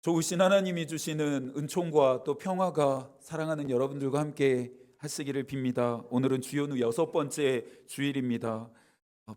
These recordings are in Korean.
좋으신 하나님이 주시는 은총과 또 평화가 사랑하는 여러분들과 함께 하시기를 빕니다. 오늘은 주연 후 6번째 주일입니다.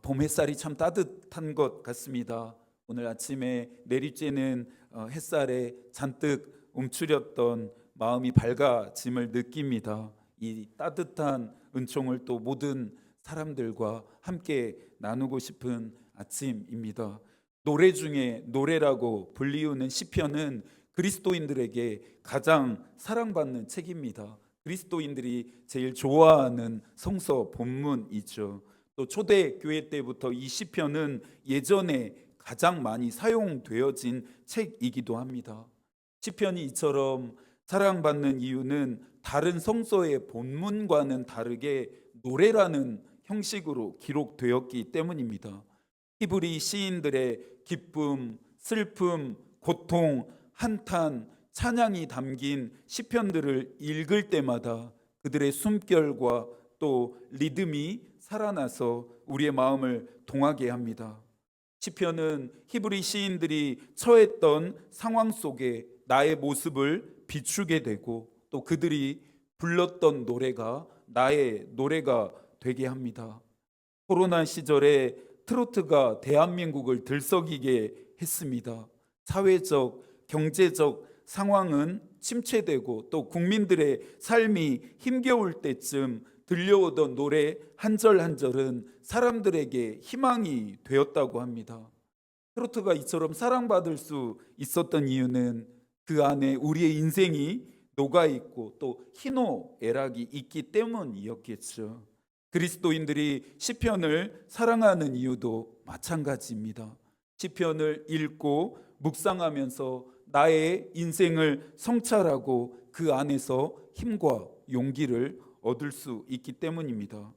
봄 햇살이 참 따뜻한 것 같습니다. 오늘 아침에 내리쬐는 햇살에 잔뜩 움츠렸던 마음이 밝아짐을 느낍니다. 이 따뜻한 은총을 또 모든 사람들과 함께 나누고 싶은 아침입니다. 노래 중에 노래라고 불리우는 시편은 그리스도인들에게 가장 사랑받는 책입니다. 그리스도인들이 제일 좋아하는 성서 본문이죠. 또 초대교회 때부터 이 시편은 예전에 가장 많이 사용되어진 책이기도 합니다. 시편이 이처럼 사랑받는 이유는 다른 성서의 본문과는 다르게 노래라는 형식으로 기록되었기 때문입니다. 히브리 시인들의 기쁨, 슬픔, 고통, 한탄, 찬양이 담긴 시편들을 읽을 때마다 그들의 숨결과 또 리듬이 살아나서 우리의 마음을 동하게 합니다. 시편은 히브리 시인들이 처했던 상황 속에 나의 모습을 비추게 되고 또 그들이 불렀던 노래가 나의 노래가 되게 합니다. 코로나 시절에 트로트가 대한민국을 들썩이게 했습니다. 사회적, 경제적 상황은 침체되고 또 국민들의 삶이 힘겨울 때쯤 들려오던 노래 한 절 한 절은 사람들에게 희망이 되었다고 합니다. 트로트가 이처럼 사랑받을 수 있었던 이유는 그 안에 우리의 인생이 녹아있고 또 희노애락이 있기 때문이었겠죠. 그리스도인들이 시편을 사랑하는 이유도 마찬가지입니다. 시편을 읽고 묵상하면서 나의 인생을 성찰하고 그 안에서 힘과 용기를 얻을 수 있기 때문입니다.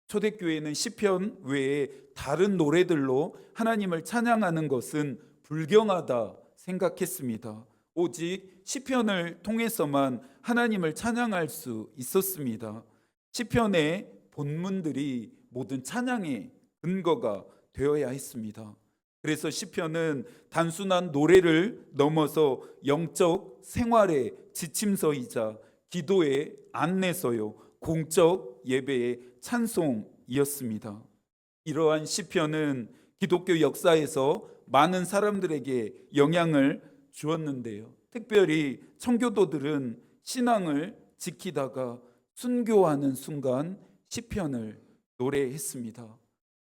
초대교회는 시편 외에 다른 노래들로 하나님을 찬양하는 것은 불경하다 생각했습니다. 오직 시편을 통해서만 하나님을 찬양할 수 있었습니다. 시편의 본문들이 모든 찬양의 근거가 되어야 했습니다. 그래서 시편은 단순한 노래를 넘어서 영적 생활의 지침서이자 기도의 안내서요, 공적 예배의 찬송이었습니다. 이러한 시편은 기독교 역사에서 많은 사람들에게 영향을 주었는데요. 특별히 청교도들은 신앙을 지키다가 순교하는 순간 시편을 노래했습니다.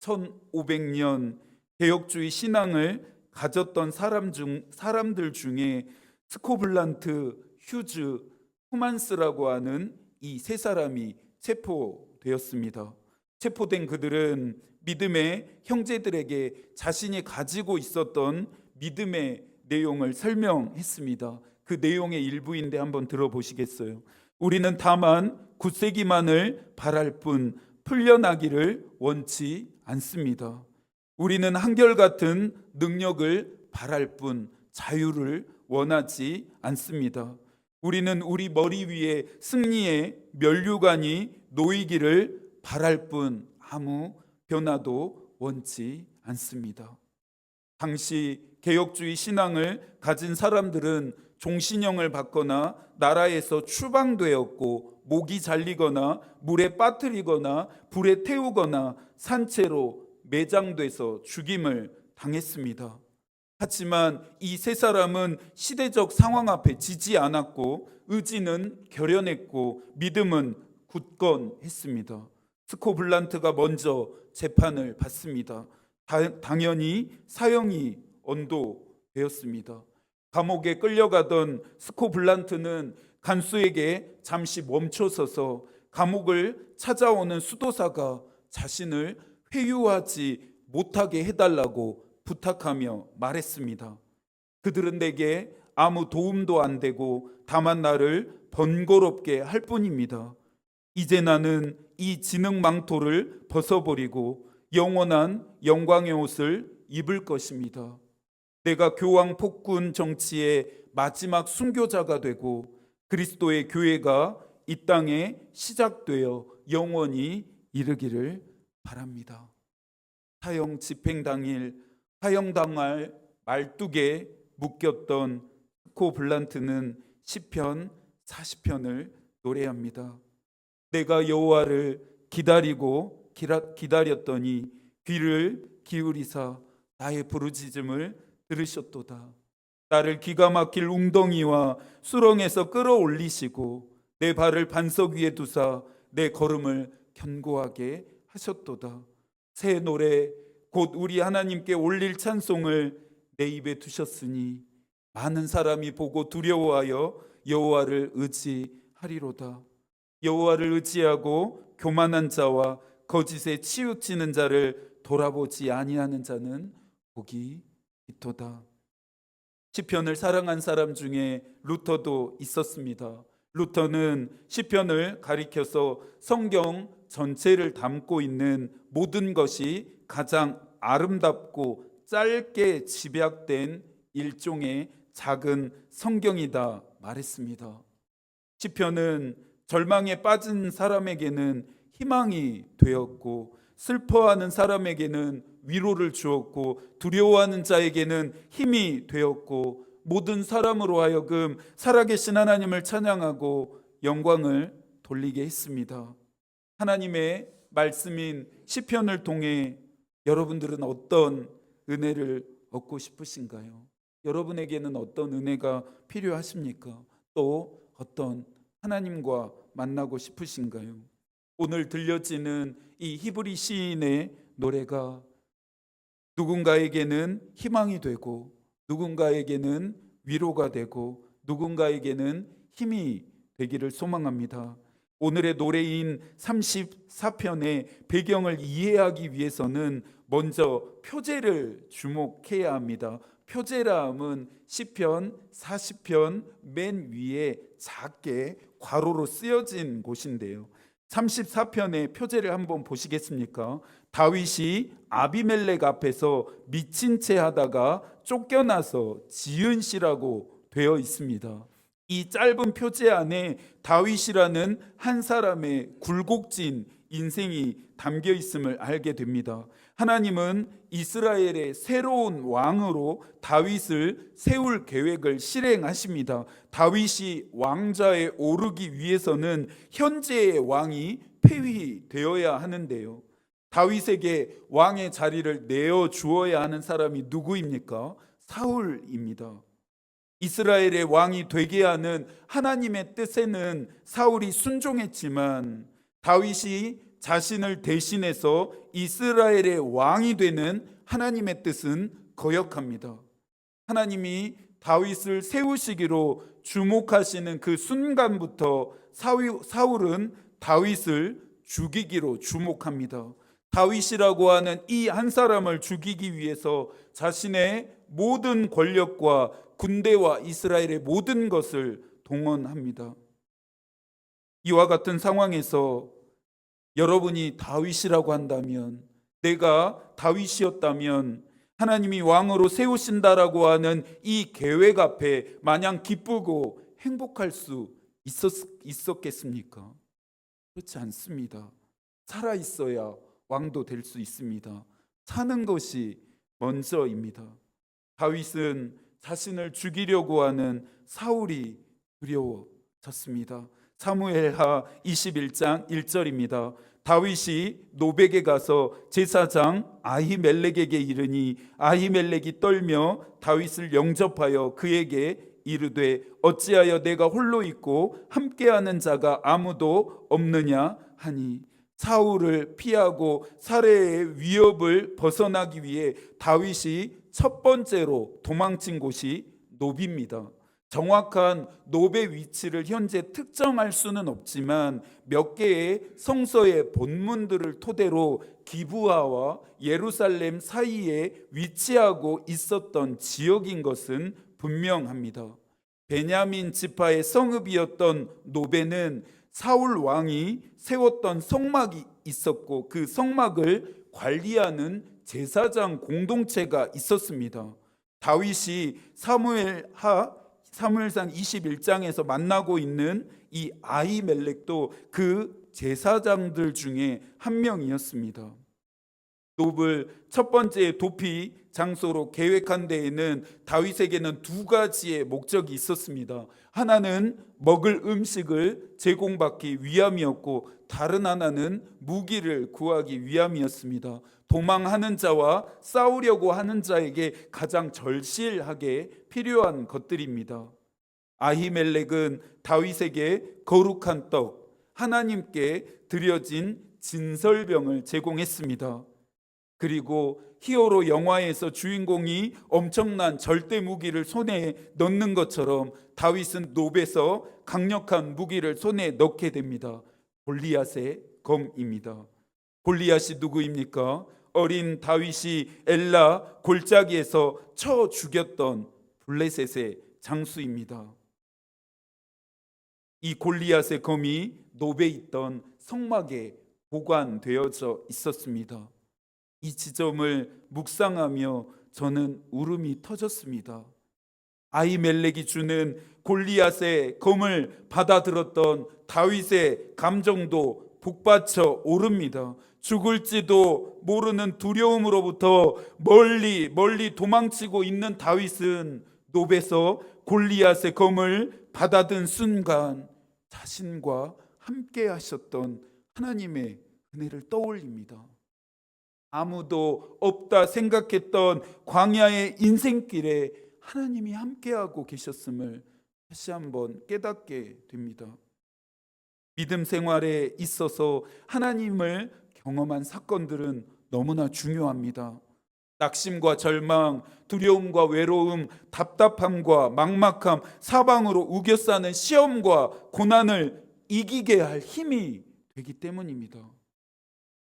1500년 개혁주의 신앙을 가졌던 사람들 중에 스코블란트, 휴즈, 후만스라고 하는 이 세 사람이 체포되었습니다. 체포된 그들은 믿음의 형제들에게 자신이 가지고 있었던 믿음의 내용을 설명했습니다. 그 내용의 일부인데 한번 들어보시겠어요? 우리는 다만 굳세기만을 바랄 뿐 풀려나기를 원치 않습니다. 우리는 한결같은 능력을 바랄 뿐 자유를 원하지 않습니다. 우리는 우리 머리 위에 승리의 면류관이 놓이기를 바랄 뿐 아무 변화도 원치 않습니다. 당시 개혁주의 신앙을 가진 사람들은 종신형을 받거나 나라에서 추방되었고 목이 잘리거나 물에 빠뜨리거나 불에 태우거나 산채로 매장돼서 죽임을 당했습니다. 하지만 이 세 사람은 시대적 상황 앞에 지지 않았고 의지는 결연했고 믿음은 굳건했습니다. 스코블란트가 먼저 재판을 받습니다. 당연히 사형이 언도되었습니다. 감옥에 끌려가던 스코블란트는 간수에게 잠시 멈춰서서 감옥을 찾아오는 수도사가 자신을 회유하지 못하게 해달라고 부탁하며 말했습니다. 그들은 내게 아무 도움도 안 되고 다만 나를 번거롭게 할 뿐입니다. 이제 나는 이 진흙 망토를 벗어버리고 영원한 영광의 옷을 입을 것입니다. 내가 교황 폭군 정치의 마지막 순교자가 되고 그리스도의 교회가 이 땅에 시작되어 영원히 이르기를 바랍니다. 사형 집행 당일 사형당할 12개 묶였던 코 블란트는 시편 40편을 노래합니다. 내가 여호와를 기다렸더니 귀를 기울이사 나의 부르짖음을 들으셨도다. 나를 기가 막힐 웅덩이와 수렁에서 끌어올리시고 내 발을 반석 위에 두사 내 걸음을 견고하게 하셨도다. 새 노래 곧 우리 하나님께 올릴 찬송을 내 입에 두셨으니 많은 사람이 보고 두려워하여 여호와를 의지하리로다. 여호와를 의지하고 교만한 자와 거짓에 치우치는 자를 돌아보지 아니하는 자는 복이 있도다. 시편을 사랑한 사람 중에 루터도 있었습니다. 루터는 시편을 가리켜서 성경 전체를 담고 있는 모든 것이 가장 아름답고 짧게 집약된 일종의 작은 성경이다 말했습니다. 시편은 절망에 빠진 사람에게는 희망이 되었고 슬퍼하는 사람에게는 위로를 주었고 두려워하는 자에게는 힘이 되었고 모든 사람으로 하여금 살아계신 하나님을 찬양하고 영광을 돌리게 했습니다. 하나님의 말씀인 시편을 통해 여러분들은 어떤 은혜를 얻고 싶으신가요? 여러분에게는 어떤 은혜가 필요하십니까? 또 어떤 하나님과 만나고 싶으신가요? 오늘 들려지는 이 히브리 시인의 노래가 누군가에게는 희망이 되고 누군가에게는 위로가 되고 누군가에게는 힘이 되기를 소망합니다. 오늘의 노래인 34편의 배경을 이해하기 위해서는 먼저 표제를 주목해야 합니다. 표제라 함은 시편 40편 맨 위에 작게 괄호로 쓰여진 곳인데요. 34편의 표제를 한번 보시겠습니까? 다윗이 아비멜렉 앞에서 미친 채 하다가 쫓겨나서 지은 시라고 되어 있습니다. 이 짧은 표제 안에 다윗이라는 한 사람의 굴곡진 인생이 담겨 있음을 알게 됩니다. 하나님은 이스라엘의 새로운 왕으로 다윗을 세울 계획을 실행하십니다. 다윗이 왕좌에 오르기 위해서는 현재의 왕이 폐위되어야 하는데요. 다윗에게 왕의 자리를 내어 주어야 하는 사람이 누구입니까? 사울입니다. 이스라엘의 왕이 되게 하는 하나님의 뜻에는 사울이 순종했지만 다윗이 자신을 대신해서 이스라엘의 왕이 되는 하나님의 뜻은 거역합니다. 하나님이 다윗을 세우시기로 주목하시는 그 순간부터 사울은 다윗을 죽이기로 주목합니다. 다윗이라고 하는 이 한 사람을 죽이기 위해서 자신의 모든 권력과 군대와 이스라엘의 모든 것을 동원합니다. 이와 같은 상황에서 여러분이 다윗이라고 한다면, 내가 다윗이었다면 하나님이 왕으로 세우신다라고 하는 이 계획 앞에 마냥 기쁘고 행복할 수 있었겠습니까? 그렇지 않습니다. 살아있어야 왕도 될 수 있습니다. 사는 것이 먼저입니다. 다윗은 자신을 죽이려고 하는 사울이 두려워졌습니다. 사무엘하 21장 1절입니다. 다윗이 노백에 가서 제사장 아히멜렉에게 이르니 아히멜렉이 떨며 다윗을 영접하여 그에게 이르되 어찌하여 내가 홀로 있고 함께하는 자가 아무도 없느냐 하니, 사울을 피하고 살해의 위협을 벗어나기 위해 다윗이 첫 번째로 도망친 곳이 노비입니다. 정확한 노베 위치를 현재 특정할 수는 없지만 몇 개의 성서의 본문들을 토대로 기브아와 예루살렘 사이에 위치하고 있었던 지역인 것은 분명합니다. 베냐민 지파의 성읍이었던 노베는 사울 왕이 세웠던 성막이 있었고 그 성막을 관리하는 제사장 공동체가 있었습니다. 다윗이 사무엘상 21장에서 만나고 있는 이 아히멜렉도 그 제사장들 중에 한 명이었습니다. 놉을 첫 번째 도피 장소로 계획한 데에는 다윗에게는 두 가지의 목적이 있었습니다. 하나는 먹을 음식을 제공받기 위함이었고, 다른 하나는 무기를 구하기 위함이었습니다. 도망하는 자와 싸우려고 하는 자에게 가장 절실하게 필요한 것들입니다. 아히멜렉은 다윗에게 거룩한 떡, 하나님께 드려진 진설병을 제공했습니다. 그리고 히어로 영화에서 주인공이 엄청난 절대 무기를 손에 넣는 것처럼 다윗은 놉에서 강력한 무기를 손에 넣게 됩니다. 골리앗의 검입니다. 골리앗이 누구입니까? 어린 다윗이 엘라 골짜기에서 쳐 죽였던 블레셋의 장수입니다. 이 골리앗의 검이 놉에 있던 성막에 보관되어져 있었습니다. 이 지점을 묵상하며 저는 울음이 터졌습니다. 아히멜렉이 주는 골리앗의 검을 받아들었던 다윗의 감정도 북받쳐 오릅니다. 죽을지도 모르는 두려움으로부터 멀리 도망치고 있는 다윗은 놉에서 골리앗의 검을 받아든 순간 자신과 함께 하셨던 하나님의 은혜를 떠올립니다. 아무도 없다 생각했던 광야의 인생길에 하나님이 함께하고 계셨음을 다시 한번 깨닫게 됩니다. 믿음 생활에 있어서 하나님을 경험한 사건들은 너무나 중요합니다. 낙심과 절망, 두려움과 외로움, 답답함과 막막함, 사방으로 우겨싸는 시험과 고난을 이기게 할 힘이 되기 때문입니다.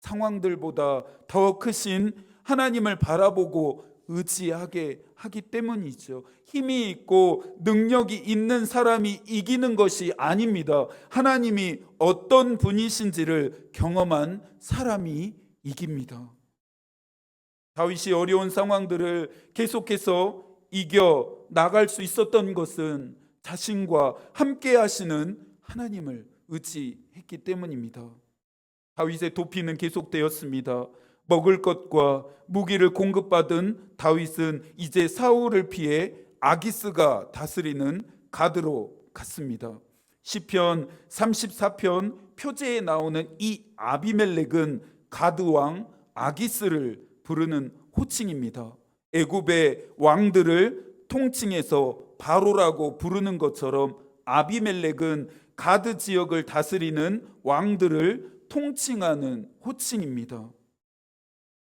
상황들보다 더 크신 하나님을 바라보고 의지하게 하기 때문이죠. 힘이 있고 능력이 있는 사람이 이기는 것이 아닙니다. 하나님이 어떤 분이신지를 경험한 사람이 이깁니다. 다윗이 어려운 상황들을 계속해서 이겨 나갈 수 있었던 것은 자신과 함께 하시는 하나님을 의지했기 때문입니다. 다윗의 도피는 계속되었습니다. 먹을 것과 무기를 공급받은 다윗은 이제 사울을 피해 아기스가 다스리는 가드로 갔습니다. 시편 34편 표제에 나오는 이 아비멜렉은 가드왕 아기스를 부르는 호칭입니다. 애굽의 왕들을 통칭해서 바로라고 부르는 것처럼 아비멜렉은 가드 지역을 다스리는 왕들을 통칭하는 호칭입니다.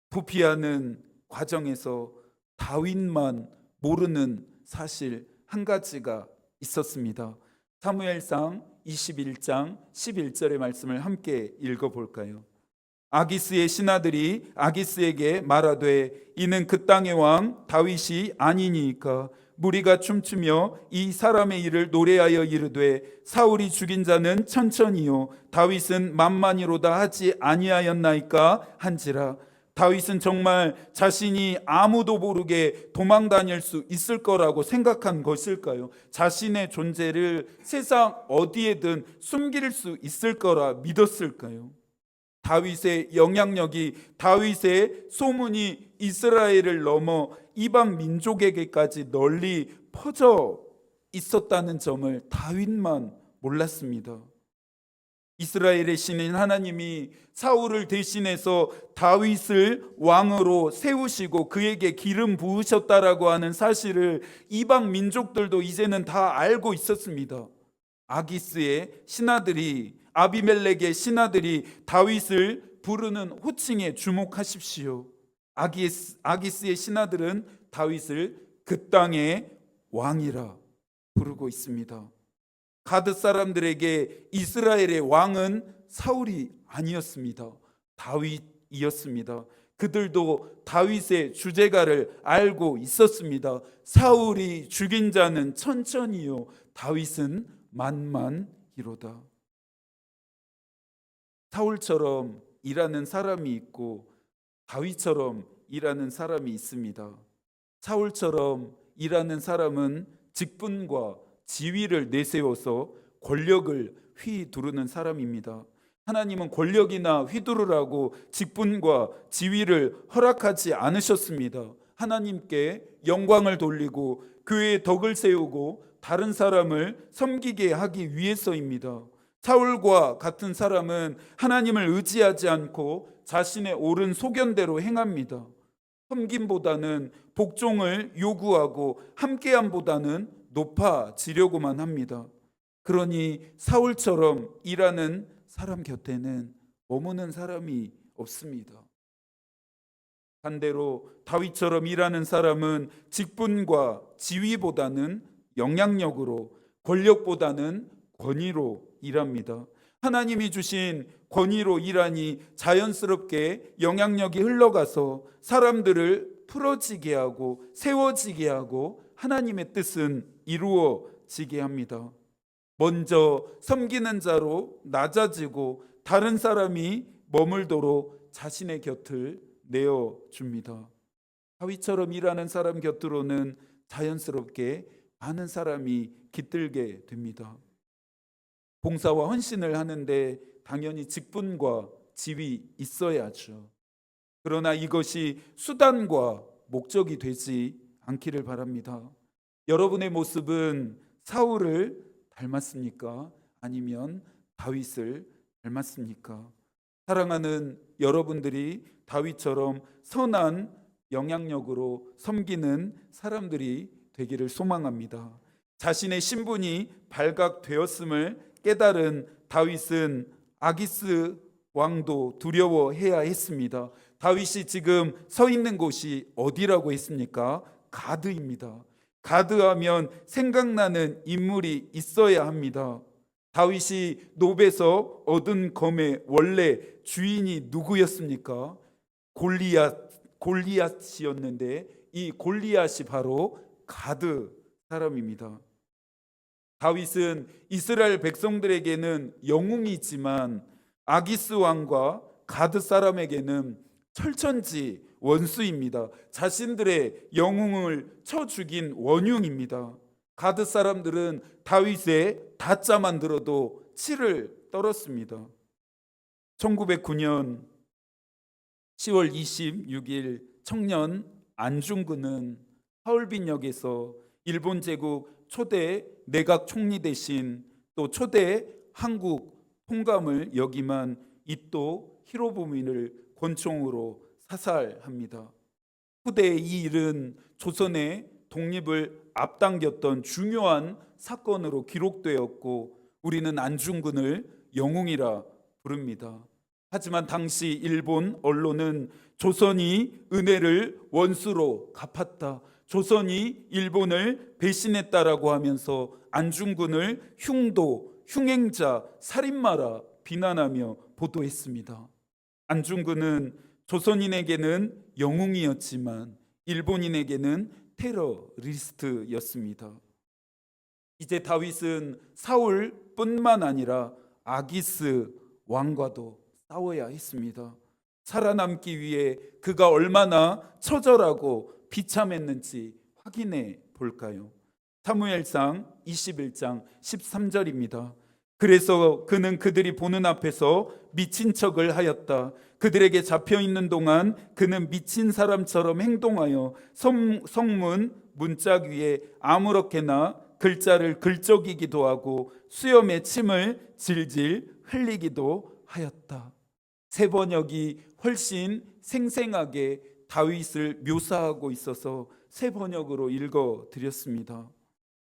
부피하는 과정에서 다윗만 모르는 사실 한 가지가 있었습니다. 사무엘상 21장 11절의 말씀을 함께 읽어볼까요? 아기스의 신하들이 아기스에게 말하되 이는 그 땅의 왕 다윗이 아니니까 무리가 춤추며 이 사람의 일을 노래하여 이르되 사울이 죽인 자는 천천히요 다윗은 만만이로다 하지 아니하였나이까 한지라. 다윗은 정말 자신이 아무도 모르게 도망 다닐 수 있을 거라고 생각한 것일까요? 자신의 존재를 세상 어디에든 숨길 수 있을 거라 믿었을까요? 다윗의 영향력이, 다윗의 소문이 이스라엘을 넘어 이방 민족에게까지 널리 퍼져 있었다는 점을 다윗만 몰랐습니다. 이스라엘의 신인 하나님이 사울을 대신해서 다윗을 왕으로 세우시고 그에게 기름 부으셨다라고 하는 사실을 이방 민족들도 이제는 다 알고 있었습니다. 아기스의 신하들이, 아비멜렉의 신하들이 다윗을 부르는 호칭에 주목하십시오. 아기스의 신하들은 다윗을 그 땅의 왕이라 부르고 있습니다. 가드 사람들에게 이스라엘의 왕은 사울이 아니었습니다. 다윗이었습니다. 그들도 다윗의 주제가를 알고 있었습니다. 사울이 죽인 자는 천천히요 다윗은 만만히로다. 사울처럼 일하는 사람이 있고 다윗처럼 일하는 사람이 있습니다. 사울처럼 일하는 사람은 직분과 지위를 내세워서 권력을 휘두르는 사람입니다. 하나님은 권력이나 휘두르라고 직분과 지위를 허락하지 않으셨습니다. 하나님께 영광을 돌리고 교회의 덕을 세우고 다른 사람을 섬기게 하기 위해서입니다. 사울과 같은 사람은 하나님을 의지하지 않고 자신의 옳은 소견대로 행합니다. 섬김보다는 복종을 요구하고 함께함보다는 높아지려고만 합니다. 그러니 사울처럼 일하는 사람 곁에는 머무는 사람이 없습니다. 반대로 다윗처럼 일하는 사람은 직분과 지위보다는 영향력으로, 권력보다는 권위로 일합니다. 하나님이 주신 권위로 일하니 자연스럽게 영향력이 흘러가서 사람들을 풀어지게 하고 세워지게 하고 하나님의 뜻은 이루어지게 합니다. 먼저 섬기는 자로 낮아지고 다른 사람이 머물도록 자신의 곁을 내어줍니다. 다윗처럼 일하는 사람 곁으로는 자연스럽게 많은 사람이 깃들게 됩니다. 봉사와 헌신을 하는데 당연히 직분과 지위 있어야죠. 그러나 이것이 수단과 목적이 되지 않기를 바랍니다. 여러분의 모습은 사울을 닮았습니까? 아니면 다윗을 닮았습니까? 사랑하는 여러분들이 다윗처럼 선한 영향력으로 섬기는 사람들이 되기를 소망합니다. 자신의 신분이 발각되었음을 깨달은 다윗은 아기스 왕도 두려워해야 했습니다. 다윗이 지금 서 있는 곳이 어디라고 했습니까? 가드입니다. 가드하면 생각나는 인물이 있어야 합니다. 다윗이 노베서 얻은 검의 원래 주인이 누구였습니까? 골리앗이었는데 이 골리앗이 바로 가드 사람입니다. 다윗은 이스라엘 백성들에게는 영웅이지만 아기스 왕과 가드 사람에게는 철천지 원수입니다. 자신들의 영웅을 쳐 죽인 원흉입니다. 가드 사람들은 다윗의 다짜만 들어도 치를 떨었습니다. 1909년 10월 26일 청년 안중근은 하얼빈역에서 일본 제국 초대 내각 총리 대신 또 초대 한국 통감을 역임한 이토 히로부미를 권총으로 사살합니다. 후대의 이 일은 조선의 독립을 앞당겼던 중요한 사건으로 기록되었고 우리는 안중근을 영웅이라 부릅니다. 하지만 당시 일본 언론은 조선이 은혜를 원수로 갚았다, 조선이 일본을 배신했다라고 하면서 안중근을 흉도, 흉행자, 살인마라 비난하며 보도했습니다. 안중근은 조선인에게는 영웅이었지만 일본인에게는 테러리스트였습니다. 이제 다윗은 사울뿐만 아니라 아기스 왕과도 싸워야 했습니다. 살아남기 위해 그가 얼마나 처절하고 비참했는지 확인해 볼까요? 사무엘상 21장 13절입니다. 그래서 그는 그들이 보는 앞에서 미친 척을 하였다. 그들에게 잡혀 있는 동안 그는 미친 사람처럼 행동하여 성문 문짝 위에 아무렇게나 글자를 긁적이기도 하고 수염에 침을 질질 흘리기도 하였다. 새 번역이 훨씬 생생하게 다윗을 묘사하고 있어서 새 번역으로 읽어 드렸습니다.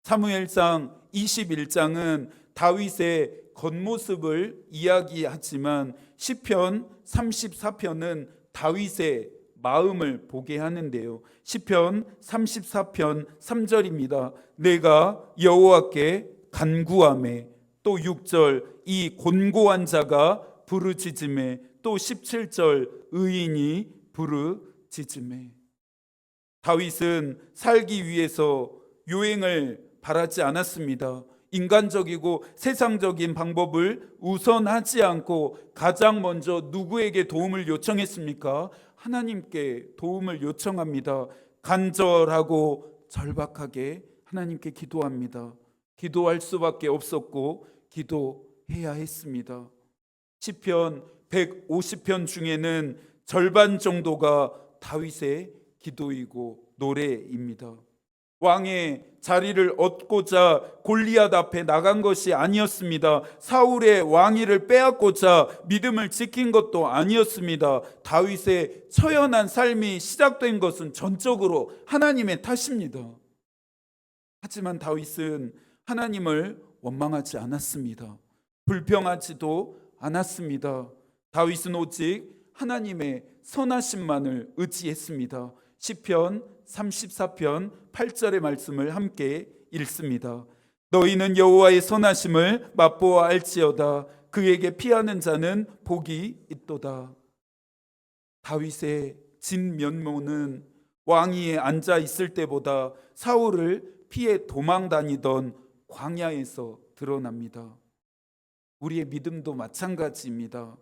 사무엘상 21장은 다윗의 겉모습을 이야기하지만 시편 34편은 다윗의 마음을 보게 하는데요. 시편 34편 3절입니다. 내가 여호와께 간구하매, 또 6절 이 곤고한 자가 부르짖음에, 또 17절 의인이 부르짖음에. 다윗은 살기 위해서 요행을 바라지 않았습니다. 인간적이고 세상적인 방법을 우선하지 않고 가장 먼저 누구에게 도움을 요청했습니까? 하나님께 도움을 요청합니다. 간절하고 절박하게 하나님께 기도합니다. 기도할 수밖에 없었고 기도해야 했습니다. 시편 150편 중에는 절반 정도가 다윗의 기도이고 노래입니다. 왕의 자리를 얻고자 골리앗 앞에 나간 것이 아니었습니다. 사울의 왕위를 빼앗고자 믿음을 지킨 것도 아니었습니다. 다윗의 처연한 삶이 시작된 것은 전적으로 하나님의 탓입니다. 하지만 다윗은 하나님을 원망하지 않았습니다. 불평하지도 않았습니다. 다윗은 오직 하나님의 선하심만을 의지했습니다. 시편 34편 8절의 말씀을 함께 읽습니다. 너희는 여호와의 선하심을 맛보아 알지어다. 그에게 피하는 자는 복이 있도다. 다윗의 진면모는 왕위에 앉아 있을 때보다 사울을 피해 도망 다니던 광야에서 드러납니다. 우리의 믿음도 마찬가지입니다.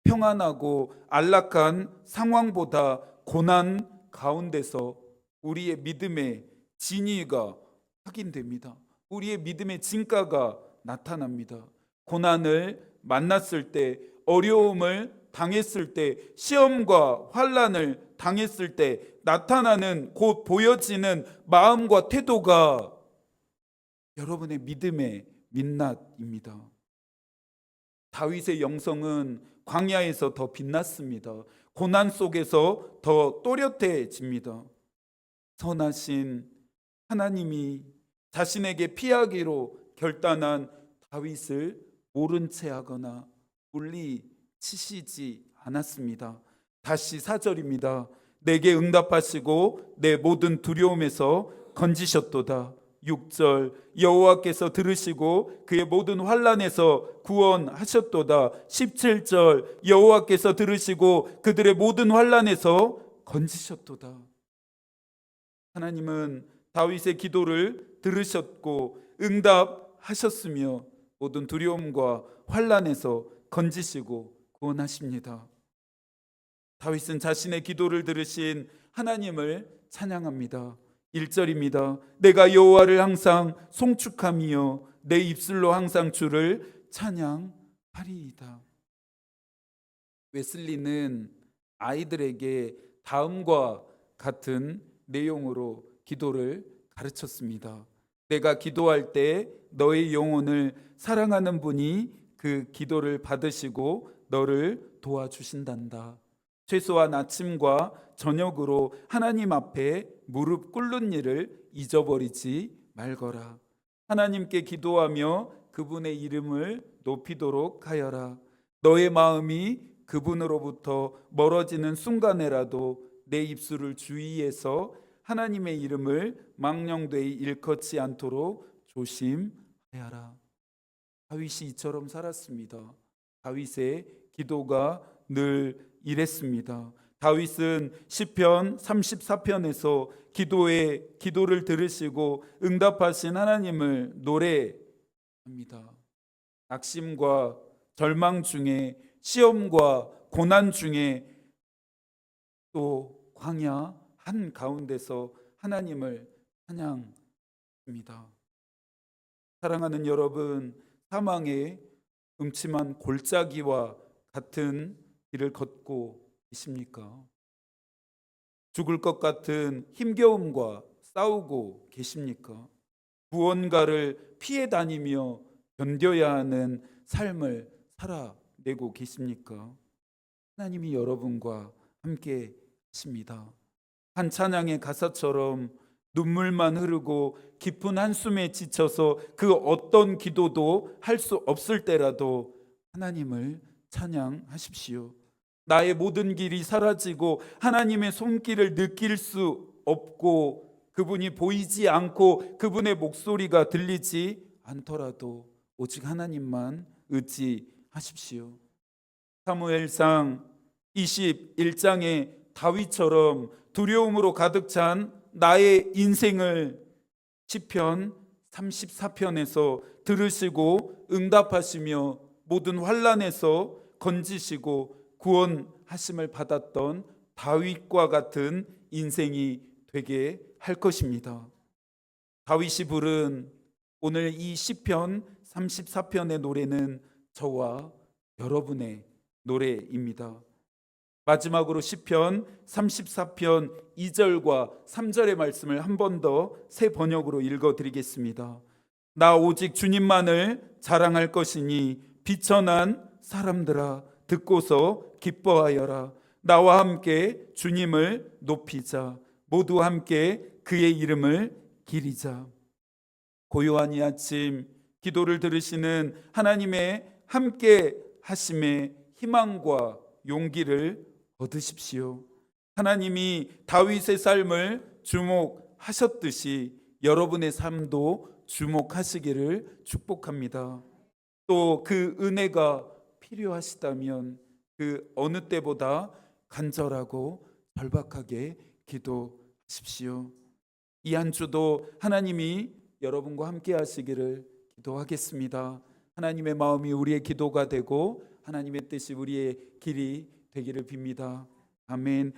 평안하고 안락한 상황보다 고난 가운데서 우리의 믿음의 진위가 확인됩니다. 우리의 믿음의 진가가 나타납니다. 고난을 만났을 때, 어려움을 당했을 때, 시험과 환난을 당했을 때 나타나는, 곧 보여지는 마음과 태도가 여러분의 믿음의 민낯입니다. 다윗의 영성은 광야에서 더 빛났습니다. 고난 속에서 더 또렷해집니다. 선하신 하나님이 자신에게 피하기로 결단한 다윗을 모른 채 하거나 물리치시지 않았습니다. 다시 4절입니다. 내게 응답하시고 내 모든 두려움에서 건지셨도다. 6절 여호와께서 들으시고 그의 모든 환난에서 구원하셨도다. 17절 여호와께서 들으시고 그들의 모든 환난에서 건지셨도다. 하나님은 다윗의 기도를 들으셨고 응답하셨으며 모든 두려움과 환난에서 건지시고 구원하십니다. 다윗은 자신의 기도를 들으신 하나님을 찬양합니다. 1절입니다. 내가 여호와를 항상 송축하며 내 입술로 항상 주를 찬양하리이다. 웨슬리는 아이들에게 다음과 같은 내용으로 기도를 가르쳤습니다. 내가 기도할 때 너의 영혼을 사랑하는 분이 그 기도를 받으시고 너를 도와주신단다. 최소한 아침과 저녁으로 하나님 앞에 무릎 꿇는 일을 잊어버리지 말거라. 하나님께 기도하며 그분의 이름을 높이도록 하여라. 너의 마음이 그분으로부터 멀어지는 순간에라도 내 입술을 주의해서 하나님의 이름을 망령되이 일컫지 않도록 조심하여라. 다윗이 이처럼 살았습니다. 다윗의 기도가 늘 이랬습니다. 다윗은 시편 34편에서 기도를 들으시고 응답하신 하나님을 노래합니다. 낙심과 절망 중에, 시험과 고난 중에, 또 광야 한가운데서 하나님을 찬양합니다. 사랑하는 여러분, 사망의 음침한 골짜기와 같은 길을 걷고 계십니까? 죽을 것 같은 힘겨움과 싸우고 계십니까? 무언가를 피해 다니며 견뎌야 하는 삶을 살아내고 계십니까? 하나님이 여러분과 함께 하십니다. 한 찬양의 가사처럼 눈물만 흐르고 깊은 한숨에 지쳐서 그 어떤 기도도 할 수 없을 때라도 하나님을 찬양하십시오. 나의 모든 길이 사라지고 하나님의 손길을 느낄 수 없고 그분이 보이지 않고 그분의 목소리가 들리지 않더라도 오직 하나님만 의지하십시오. 사무엘상 21장의 다윗처럼 두려움으로 가득 찬 나의 인생을 시편 34편에서 들으시고 응답하시며 모든 환난에서 건지시고 구원하심을 받았던 다윗과 같은 인생이 되게 할 것입니다. 다윗이 부른 오늘 이 시편 34편의 노래는 저와 여러분의 노래입니다. 마지막으로 시편 34편 2절과 3절의 말씀을 한 번 더 새 번역으로 읽어드리겠습니다. 나 오직 주님만을 자랑할 것이니 비천한 사람들아 듣고서 기뻐하여라. 나와 함께 주님을 높이자. 모두 함께 그의 이름을 기리자. 고요한 이 아침 기도를 들으시는 하나님의 함께 하심의 희망과 용기를 얻으십시오. 하나님이 다윗의 삶을 주목하셨듯이 여러분의 삶도 주목하시기를 축복합니다. 또 그 은혜가 필요하시다면 그 어느 때보다 간절하고 절박하게 기도하십시오. 이 한 주도 하나님이 여러분과 함께 하시기를 기도하겠습니다. 하나님의 마음이 우리의 기도가 되고 하나님의 뜻이 우리의 길이 되기를 빕니다. 아멘.